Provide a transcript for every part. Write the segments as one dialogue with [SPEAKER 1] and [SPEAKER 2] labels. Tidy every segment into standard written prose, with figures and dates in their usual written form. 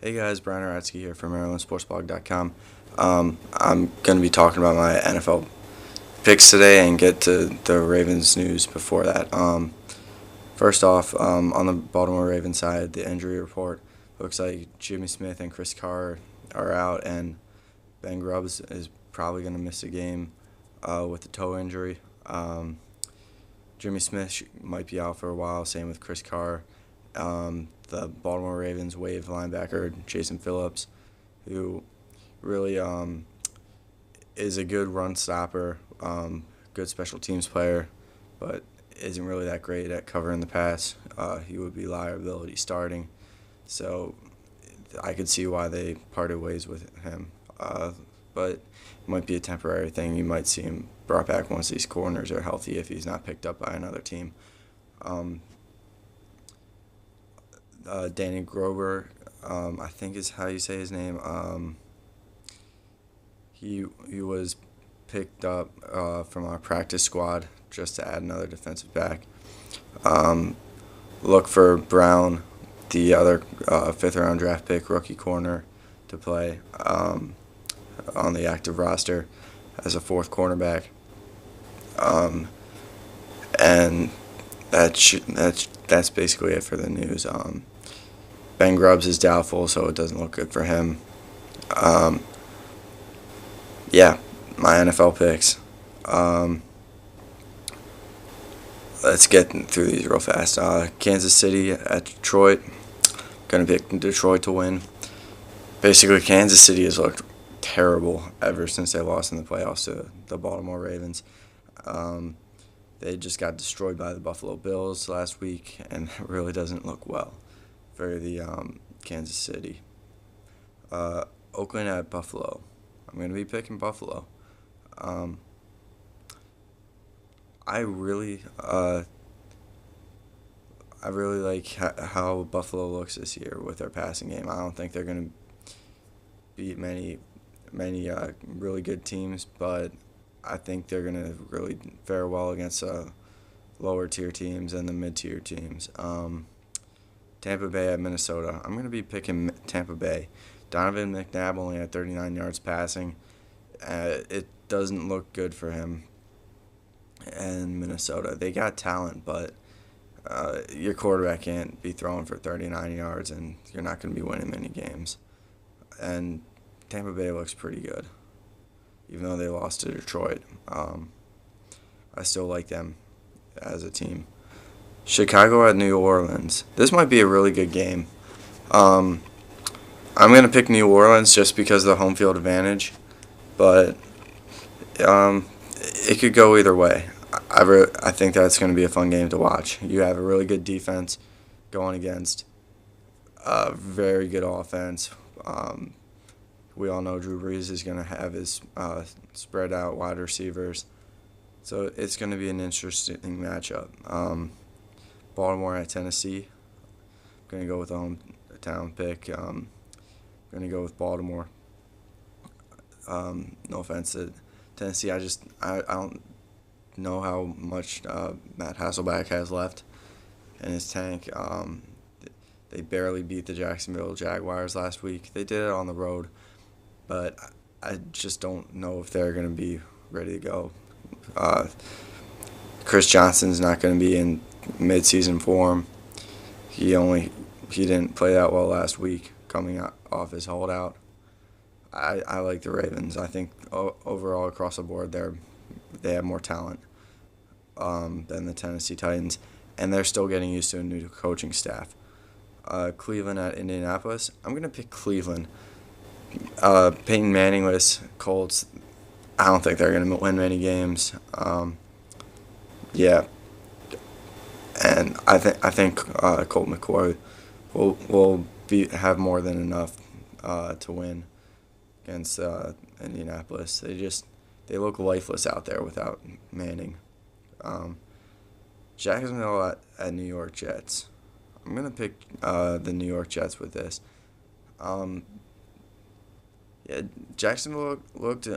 [SPEAKER 1] Hey guys, Brian Aratsky here from MarylandSportsblog.com. I'm going to be talking about my NFL picks today and get to the Ravens news before that. First off, on the Baltimore Ravens side, the injury report looks like Jimmy Smith and Chris Carr are out, and Ben Grubbs is probably going to miss a game with a toe injury. Jimmy Smith might be out for a while, same with Chris Carr. The Baltimore Ravens waived linebacker Jason Phillips, who really is a good run stopper, good special teams player, but isn't really that great at covering the pass. He would be liability starting, so I could see why they parted ways with him. But it might be a temporary thing. You might see him brought back once these corners are healthy if he's not picked up by another team. Danny Grover, I think is how you say his name. He was picked up from our practice squad just to add another defensive back. Look for Brown, the other fifth-round draft pick, rookie corner, to play on the active roster as a fourth cornerback. And that's basically it for the news. Ben Grubbs is doubtful, so it doesn't look good for him. Yeah, my NFL picks. Let's get through these real fast. Kansas City at Detroit. Gonna pick Detroit to win. Basically, Kansas City has looked terrible ever since they lost in the playoffs to the Baltimore Ravens. They just got destroyed by the Buffalo Bills last week, and it really doesn't look well for the Kansas City. Oakland at Buffalo. I'm going to be picking Buffalo. I really like how Buffalo looks this year with their passing game. I don't think they're going to beat many really good teams, but I think they're going to really fare well against lower tier teams and the mid tier teams. Tampa Bay at Minnesota. I'm going to be picking Tampa Bay. Donovan McNabb only had 39 yards passing. It doesn't look good for him. And Minnesota, they got talent, but your quarterback can't be throwing for 39 yards, and you're not going to be winning many games. And Tampa Bay looks pretty good, even though they lost to Detroit. I still like them as a team. Chicago at New Orleans. This might be a really good game. I'm going to pick New Orleans just because of the home field advantage, but it could go either way. I think that's going to be a fun game to watch. You have a really good defense going against a very good offense. We all know Drew Brees is going to have his spread out wide receivers, so it's going to be an interesting matchup. Baltimore at Tennessee. I'm going to go with a hometown pick. I'm going to go with Baltimore. No offense to Tennessee. I don't know how much Matt Hasselbeck has left in his tank. They barely beat the Jacksonville Jaguars last week. They did it on the road, but I just don't know if they're going to be ready to go. Chris Johnson's not going to be in mid-season form. He didn't play that well last week coming off his holdout. I like the Ravens. I think overall across the board they have more talent than the Tennessee Titans, and they're still getting used to a new coaching staff. Cleveland at Indianapolis. I'm going to pick Cleveland. Peyton Manningless Colts. I don't think they're going to win many games. Yeah, and I think Colt McCoy will have more than enough to win against Indianapolis. They look lifeless out there without Manning. Jacksonville at New York Jets. I'm gonna pick the New York Jets with this. Yeah, Jacksonville looked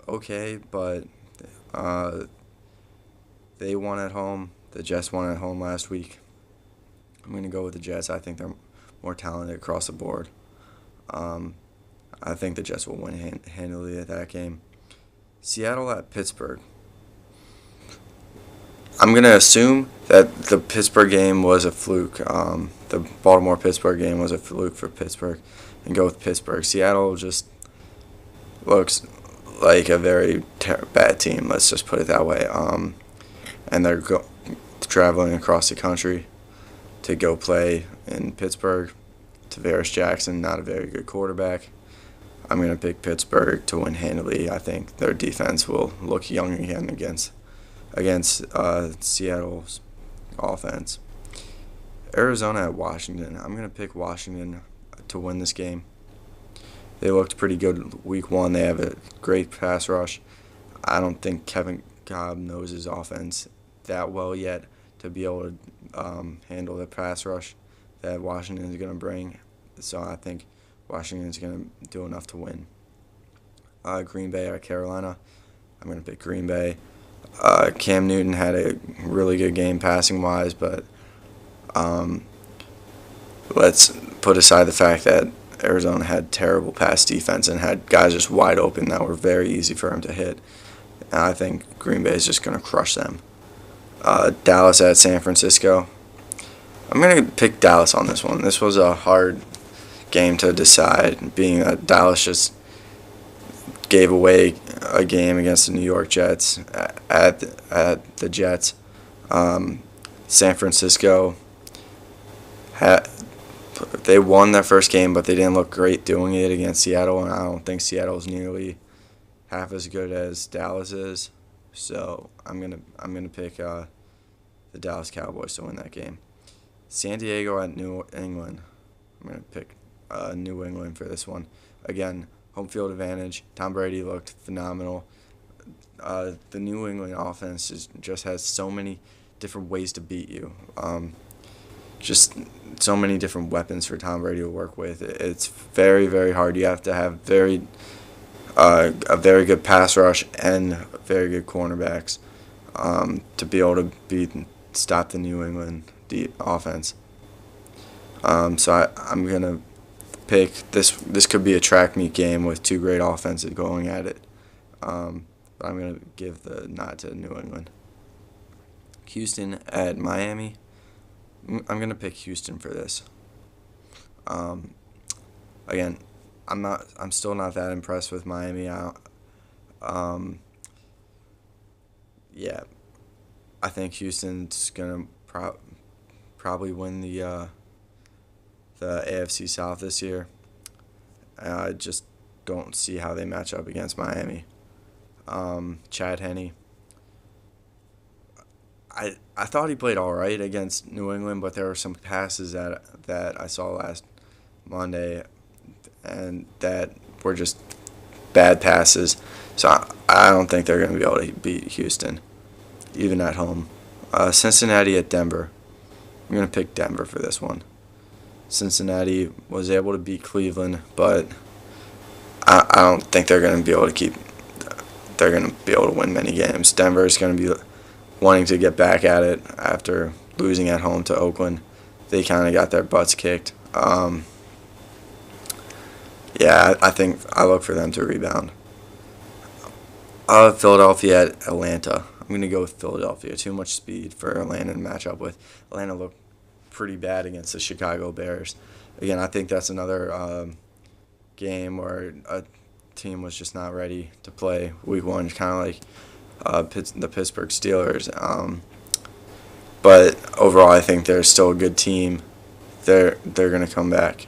[SPEAKER 1] okay, but they won at home. The Jets won at home last week. I'm going to go with the Jets. I think they're more talented across the board. Um, I think the Jets will win handily at that game. Seattle at Pittsburgh. I'm going to assume that the Pittsburgh game was a fluke. The Baltimore Pittsburgh game was a fluke for Pittsburgh, and go with Pittsburgh. Seattle just looks like a very bad team. Let's just put it that way. And they're traveling across the country to go play in Pittsburgh. Tavares Jackson, not a very good quarterback. I'm going to pick Pittsburgh to win handily. I think their defense will look young again against Seattle's offense. Arizona at Washington. I'm going to pick Washington to win this game. They looked pretty good week one. They have a great pass rush. I don't think Kevin Cobb knows his offense that well yet to be able to handle the pass rush that Washington is going to bring. So I think Washington is going to do enough to win. Green Bay at Carolina. I'm going to pick Green Bay. Cam Newton had a really good game passing-wise, but let's put aside the fact that Arizona had terrible pass defense and had guys just wide open that were very easy for him to hit. And I think Green Bay is just going to crush them. Dallas at San Francisco. I'm going to pick Dallas on this one. This was a hard game to decide, being that Dallas just gave away a game against the New York Jets at the Jets. San Francisco they won their first game, but they didn't look great doing it against Seattle, and I don't think Seattle is nearly half as good as Dallas is. So I'm gonna pick the Dallas Cowboys to win that game. San Diego at New England. I'm gonna pick New England for this one. Again, home field advantage. Tom Brady looked phenomenal. The New England offense just has so many different ways to beat you. Just so many different weapons for Tom Brady to work with. It's very, very hard. You have to have a very good pass rush and very good cornerbacks to be able to stop the New England offense. So I'm gonna pick this. This could be a track meet game with two great offenses going at it. But I'm gonna give the nod to New England. Houston at Miami. I'm gonna pick Houston for this. Again, I'm still not that impressed with Miami. Yeah, I think Houston's gonna probably win the AFC South this year. I just don't see how they match up against Miami. Chad Henne. I thought he played all right against New England, but there were some passes that I saw last Monday and that were just bad passes. So I don't think they're going to be able to beat Houston, even at home. Cincinnati at Denver. I'm going to pick Denver for this one. Cincinnati was able to beat Cleveland, but I don't think they're going to be able to they're going to be able to win many games. Denver is going to be wanting to get back at it after losing at home to Oakland. They kind of got their butts kicked. Yeah, I think I look for them to rebound. Philadelphia at Atlanta. I'm going to go with Philadelphia. Too much speed for Atlanta to match up with. Atlanta looked pretty bad against the Chicago Bears. Again, I think that's another game where a team was just not ready to play week one, kind of like the Pittsburgh Steelers. But overall, I think they're still a good team. They're going to come back,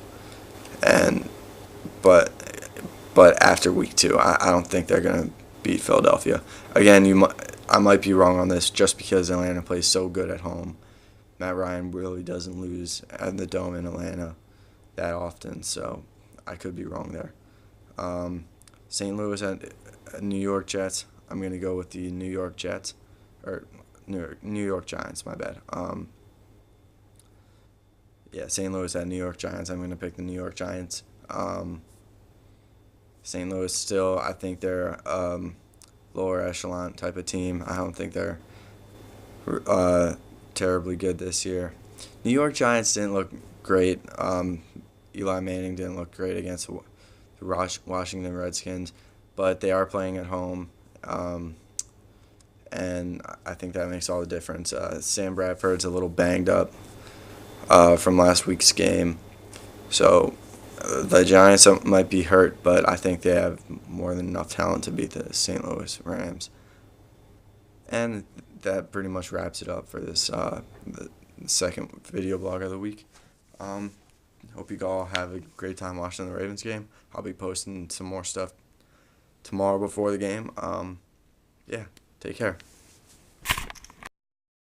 [SPEAKER 1] but after week two, I don't think they're going to beat Philadelphia. Again, I might be wrong on this just because Atlanta plays so good at home. Matt Ryan really doesn't lose at the Dome in Atlanta that often, so I could be wrong there. St. Louis at New York Jets. I'm going to go with the New York Jets, or New York Giants, my bad. Yeah, St. Louis at New York Giants. I'm going to pick the New York Giants. St. Louis still, I think they're lower echelon type of team. I don't think they're terribly good this year. New York Giants didn't look great Eli Manning didn't look great against the Washington Redskins, but they are playing at home, and I think that makes all the difference. Sam Bradford's a little banged up from last week's game, so the Giants might be hurt, but I think they have more than enough talent to beat the St. Louis Rams. And that pretty much wraps it up for this the second video blog of the week. Hope you all have a great time watching the Ravens game. I'll be posting some more stuff tomorrow before the game. Yeah, take care.